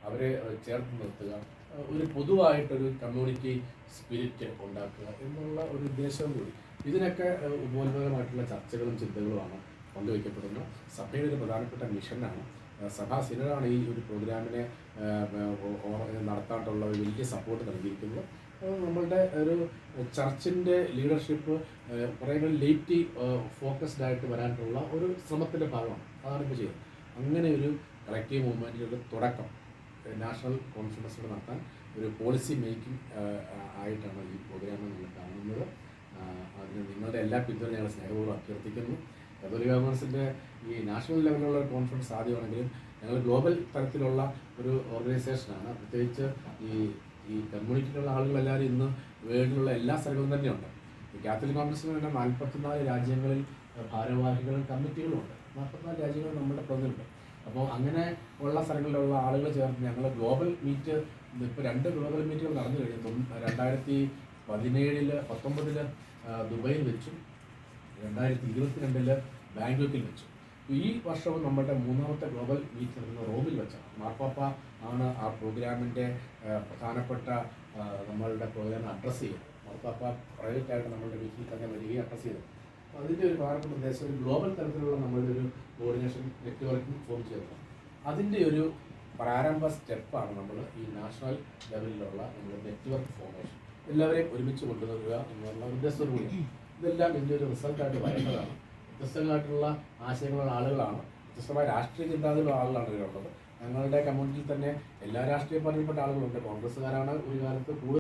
അവരെ ചേർത്ത് നിർത്തുക, ഒരു പൊതുവായിട്ടൊരു കമ്മ്യൂണിറ്റി സ്പിരിറ്റ് ഉണ്ടാക്കുക എന്നുള്ള ഒരു ഉദ്ദേശവും കൂടി. ഇതിനൊക്കെ ഉപോത്ബലമായിട്ടുള്ള ചർച്ചകളും ചിന്തകളുമാണ് പങ്കുവയ്ക്കപ്പെടുന്നത്. സഭയുടെ ഒരു പ്രധാനപ്പെട്ട മിഷനാണ്. സഭാ സിനഡാണ് ഈ ഒരു പ്രോഗ്രാമിനെ നടത്താനുള്ള ഒരു വലിയ സപ്പോർട്ട് നൽകിയിരിക്കുന്നത്. നമ്മളുടെ ഒരു ചർച്ചിൻ്റെ ലീഡർഷിപ്പ് കുറേ കൂടി ലേറ്റി ഫോക്കസ്ഡ് ആയിട്ട് വരാനുള്ള ഒരു ശ്രമത്തിൻ്റെ ഭാഗമാണ്. അതാണ് ഇപ്പോൾ ചെയ്യുന്നത്. അങ്ങനെ ഒരു കളക്റ്റീവ് മൂവ്മെൻറ്റിൻ്റെ തുടക്കം നാഷണൽ കോൺഫറൻസിലൂടെ നടത്താൻ ഒരു പോളിസി മേക്കിംഗ് ആയിട്ടാണ് ഈ പ്രോഗ്രാം നമ്മൾ കാണുന്നത്. അതിന് നിങ്ങളുടെ എല്ലാ പിന്തുണയും ഞങ്ങൾ സ്നേഹപൂർവ്വം അഭ്യർത്ഥിക്കുന്നു. കത്തോലിക്ക കോൺഫറൻസിൻ്റെ ഈ നാഷണൽ ലെവലിലുള്ള കോൺഫറൻസ് സാധ്യമാണെങ്കിലും ഞങ്ങൾ ഗ്ലോബൽ തലത്തിലുള്ള ഒരു ഓർഗനൈസേഷനാണ്. പ്രത്യേകിച്ച് ഈ കമ്മ്യൂണിറ്റിയിലുള്ള ആളുകളെല്ലാവരും ഇന്ന് വേൾഡിലുള്ള എല്ലാ സ്ഥലങ്ങളും തന്നെയുണ്ട്. ഈ കാത്തലിക് കോൺഫറൻസിന് തന്നെ 44 രാജ്യങ്ങളിൽ ഭാരവാഹികളും കമ്മിറ്റികളും ഉണ്ട്. 44 രാജ്യങ്ങൾ നമ്മുടെ പ്രതിനിധിയുണ്ട്. അപ്പോൾ അങ്ങനെ ഉള്ള സ്ഥലങ്ങളിലുള്ള ആളുകൾ ചേർന്ന് ഞങ്ങൾ ഗ്ലോബൽ മീറ്റ് ഇപ്പോൾ 2 ഗ്ലോബൽ മീറ്റുകൾ നടന്നു കഴിഞ്ഞു. 2017-19 ദുബൈയിൽ വെച്ചും 2022 ബാങ്കോക്കിൽ വെച്ചു. ഈ വർഷവും നമ്മുടെ 3ാമത്തെ ഗ്ലോബൽ മീറ്റ് നടക്കുന്ന റോമിൽ വെച്ചാണ്. മാർപ്പാപ്പ ആണ് ആ പ്രോഗ്രാമിൻ്റെ പ്രധാനപ്പെട്ട നമ്മളുടെ പ്രോഗ്രാം അഡ്രസ്സ് ചെയ്യുന്നത്. മാർപ്പാപ്പ പ്രൈവറ്റായിട്ട് നമ്മളുടെ വീട്ടിൽ തന്നെ വരികയും അഡ്രസ്സ് ചെയ്തത്. അപ്പോൾ അതിൻ്റെ ഒരു പ്രധാനപ്പെട്ട ഉദ്ദേശം ഒരു ഗ്ലോബൽ തലത്തിലുള്ള നമ്മളുടെ ഒരു കോർഡിനേഷൻ നെറ്റ്വർക്കിംഗ് ഫോം ചെയ്തത്. അതിൻ്റെ ഒരു പ്രാരംഭ സ്റ്റെപ്പാണ് നമ്മൾ ഈ നാഷണൽ ലെവലിലുള്ള നമ്മുടെ നെറ്റ്വർക്ക് ഫോർമേഷൻ. എല്ലാവരെയും ഒരുമിച്ച് കൊണ്ടുവരിക എന്നുള്ള ഉദ്ദേശത്തോടു കൂടി ഇതെല്ലാം ഇതിൻ്റെ ഒരു റിസൾട്ടായിട്ട് വരേണ്ടതാണ്. വ്യത്യസ്തങ്ങളായിട്ടുള്ള ആശയങ്ങളുള്ള ആളുകളാണ്, വ്യത്യസ്തമായ രാഷ്ട്രീയ ചിന്താഗതിയുള്ള ആളുകളാണ് ഇതിലുള്ളത്. ഞങ്ങളുടെ കമ്മ്യൂണിറ്റിയിൽ തന്നെ എല്ലാ രാഷ്ട്രീയ പാർട്ടിയിൽപ്പെട്ട ആളുകളുണ്ട്. കോൺഗ്രസ്സുകാരാണ് ഒരു കാലത്ത് കൂടുതൽ